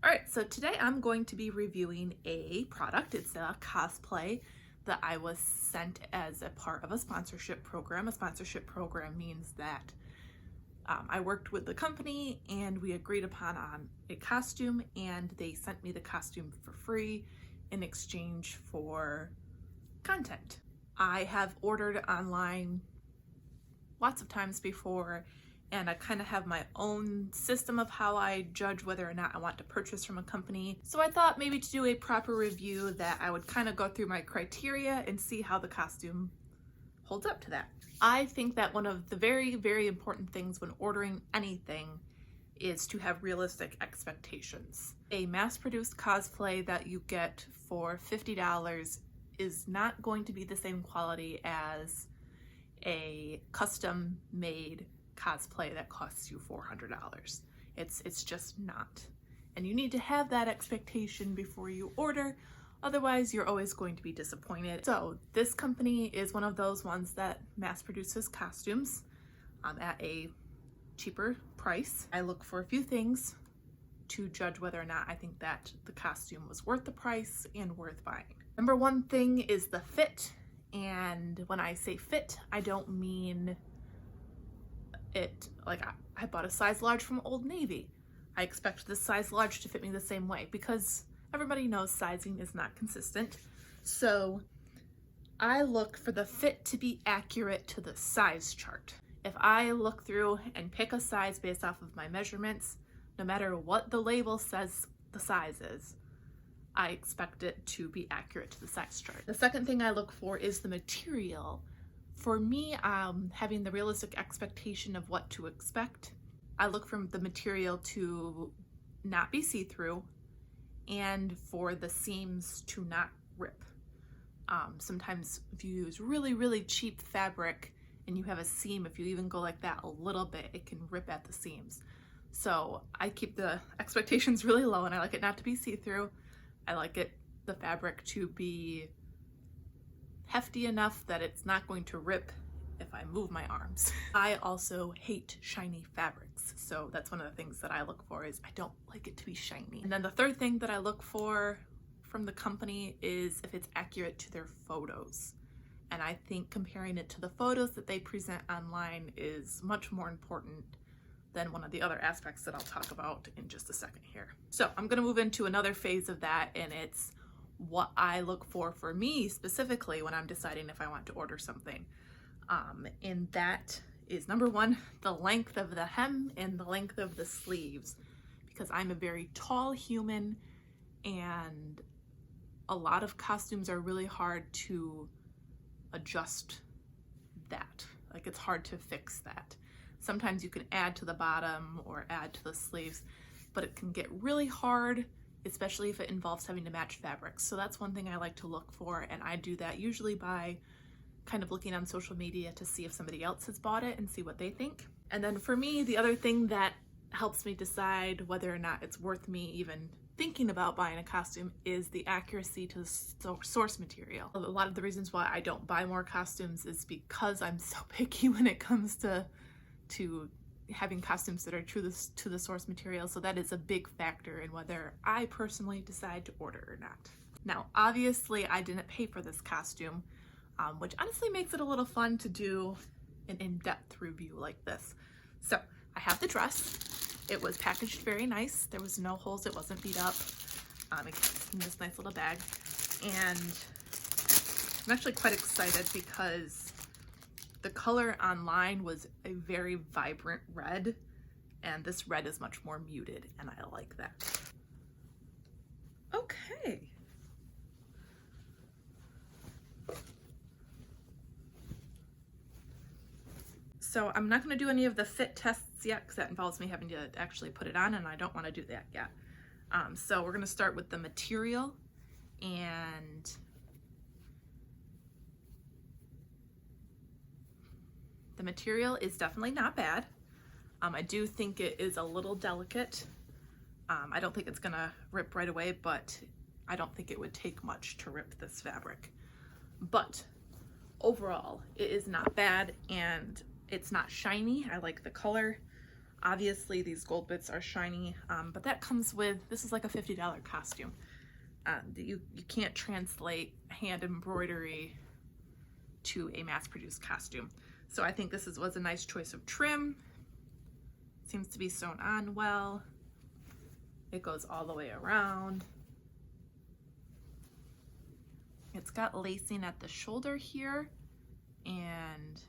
Alright, so today I'm going to be reviewing a product. It's a cosplay that I was sent as a part of a sponsorship program. A sponsorship program means that I worked with the company and we agreed upon a costume, and they sent me the costume for free in exchange for content. I have ordered online lots of times before, and I kind of have my own system of how I judge whether or not I want to purchase from a company. So I thought maybe to do a proper review that I would kind of go through my criteria and see how the costume holds up to that. I think that one of the very, very important things when ordering anything is to have realistic expectations. A mass-produced cosplay that you get for $50 is not going to be the same quality as a custom-made cosplay that costs you $400. It's just not. And you need to have that expectation before you order, otherwise you're always going to be disappointed. So this company is one of those ones that mass produces costumes at a cheaper price. I look for a few things to judge whether or not I think that the costume was worth the price and worth buying. Number one thing is the fit. And when I say fit, I don't mean it like I bought a size large from Old Navy. I expect this size large to fit me the same way, because everybody knows sizing is not consistent. So I look for the fit to be accurate to the size chart. If I look through and pick a size based off of my measurements, no matter what the label says the size is, I expect it to be accurate to the size chart. The second thing I look for is the material. For me, having the realistic expectation of what to expect, I look for the material to not be see-through and for the seams to not rip. Sometimes if you use really, really cheap fabric and you have a seam, if you even go like that a little bit, it can rip at the seams. So I keep the expectations really low, and I like it not to be see-through. I like the fabric to be hefty enough that it's not going to rip if I move my arms. I also hate shiny fabrics, so that's one of the things that I look for, is I don't like it to be shiny. And then the third thing that I look for from the company is if it's accurate to their photos. And I think comparing it to the photos that they present online is much more important than one of the other aspects that I'll talk about in just a second here. So I'm gonna move into another phase of that, and it's what I look for me specifically when I'm deciding if I want to order something. And that is, number one, the length of the hem and the length of the sleeves, because I'm a very tall human and a lot of costumes are really hard to adjust that. Like, it's hard to fix that. Sometimes you can add to the bottom or add to the sleeves, but it can get really hard, especially if it involves having to match fabrics. So that's one thing I like to look for, and I do that usually by kind of looking on social media to see if somebody else has bought it and see what they think. And then for me, the other thing that helps me decide whether or not it's worth me even thinking about buying a costume is the accuracy to the source material. A lot of the reasons why I don't buy more costumes is because I'm so picky when it comes to having costumes that are true to the source material. So that is a big factor in whether I personally decide to order or not. Now, obviously I didn't pay for this costume, which honestly makes it a little fun to do an in-depth review like this. So I have the dress. It was packaged very nice. There was no holes, it wasn't beat up. It comes in this nice little bag. And I'm actually quite excited because the color online was a very vibrant red, and this red is much more muted, and I like that. Okay. So I'm not going to do any of the fit tests yet, because that involves me having to actually put it on, and I don't want to do that yet. So we're going to start with the material, and the material is definitely not bad. I do think it is a little delicate. I don't think it's gonna rip right away, but I don't think it would take much to rip this fabric. But overall, it is not bad, and it's not shiny. I like the color. Obviously these gold bits are shiny, but that comes with, this is like a $50 costume. You can't translate hand embroidery to a mass-produced costume. So I think this was a nice choice of trim. Seems to be sewn on well. It goes all the way around. It's got lacing at the shoulder here, and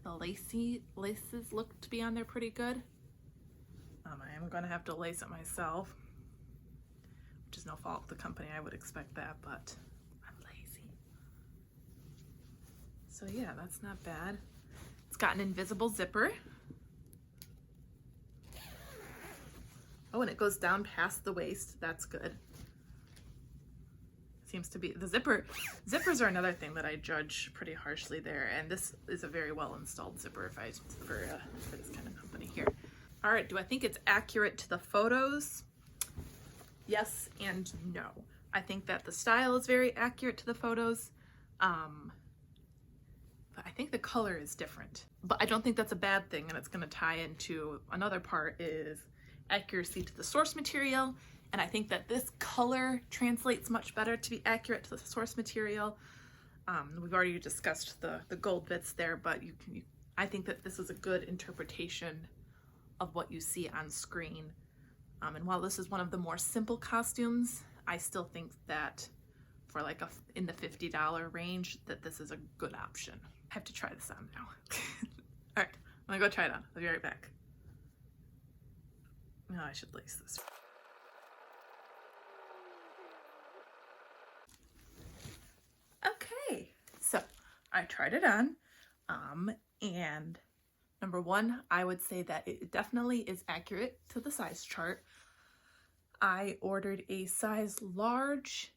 the laces look to be on there pretty good. I am gonna have to lace it myself, which is no fault of the company. I would expect that, but I'm lazy. So yeah, that's not bad. It's got an invisible zipper. Oh, and it goes down past the waist. That's good. Seems to be the zippers are another thing that I judge pretty harshly there, and this is a very well installed zipper for this kind of company here. All right, do I think it's accurate to the photos? Yes and no. I think that the style is very accurate to the photos, but I think the color is different. But I don't think that's a bad thing, and it's going to tie into another part, is accuracy to the source material. And I think that this color translates much better to be accurate to the source material. We've already discussed the gold bits there, but I think that this is a good interpretation of what you see on screen. And while this is one of the more simple costumes, I still think that for like in the $50 range, that this is a good option. I have to try this on now. All right, I'm gonna go try it on. I'll be right back. No, I should lace this. Okay, so I tried it on, and number one, I would say that it definitely is accurate to the size chart. I ordered a size large,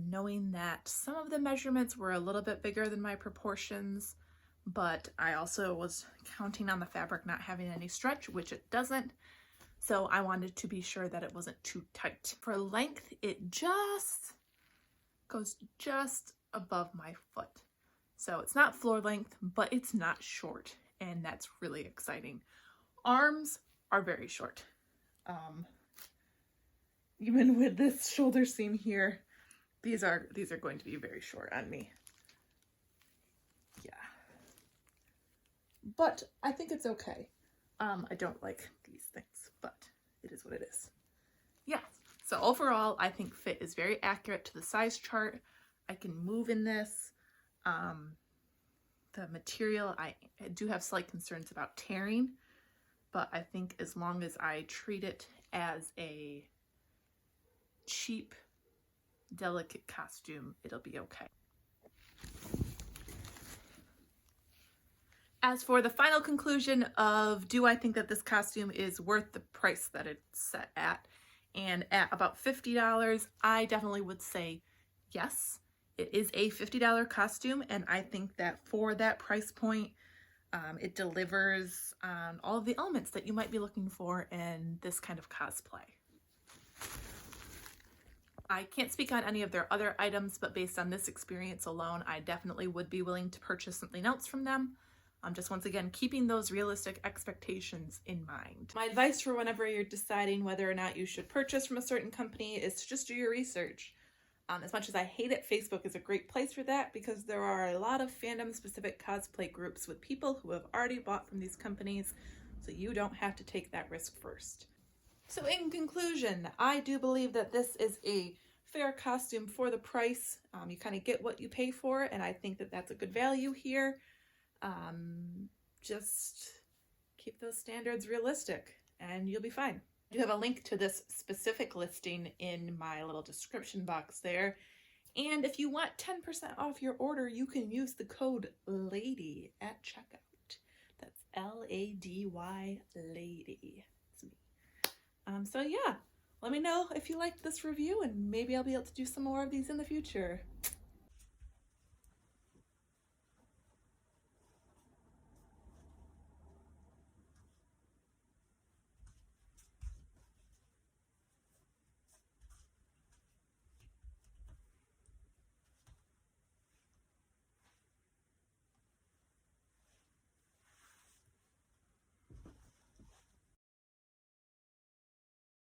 knowing that some of the measurements were a little bit bigger than my proportions, but I also was counting on the fabric not having any stretch, which it doesn't. So I wanted to be sure that it wasn't too tight. For length, it just goes just above my foot. So it's not floor length, but it's not short, and that's really exciting. Arms are very short. Even with this shoulder seam here, these are going to be very short on me. Yeah. But I think it's okay. I don't like these things, but it is what it is. Yeah. So overall, I think fit is very accurate to the size chart. I can move in this. The material, I do have slight concerns about tearing, but I think as long as I treat it as a cheap, delicate costume, it'll be okay. As for the final conclusion of, do I think that this costume is worth the price that it's set at? And at about $50, I definitely would say yes. It is a $50 costume, and I think that for that price point, it delivers on all of the elements that you might be looking for in this kind of cosplay. I can't speak on any of their other items, but based on this experience alone, I definitely would be willing to purchase something else from them. Just once again, keeping those realistic expectations in mind. My advice for whenever you're deciding whether or not you should purchase from a certain company is to just do your research. As much as I hate it, Facebook is a great place for that because there are a lot of fandom-specific cosplay groups with people who have already bought from these companies, so you don't have to take that risk first. So in conclusion, I do believe that this is a fair costume for the price. You kind of get what you pay for, and I think that that's a good value here. Just keep those standards realistic and you'll be fine. I do have a link to this specific listing in my little description box there. And if you want 10% off your order, you can use the code LADY at checkout. That's L-A-D-Y, LADY. It's me. So yeah, let me know if you liked this review and maybe I'll be able to do some more of these in the future.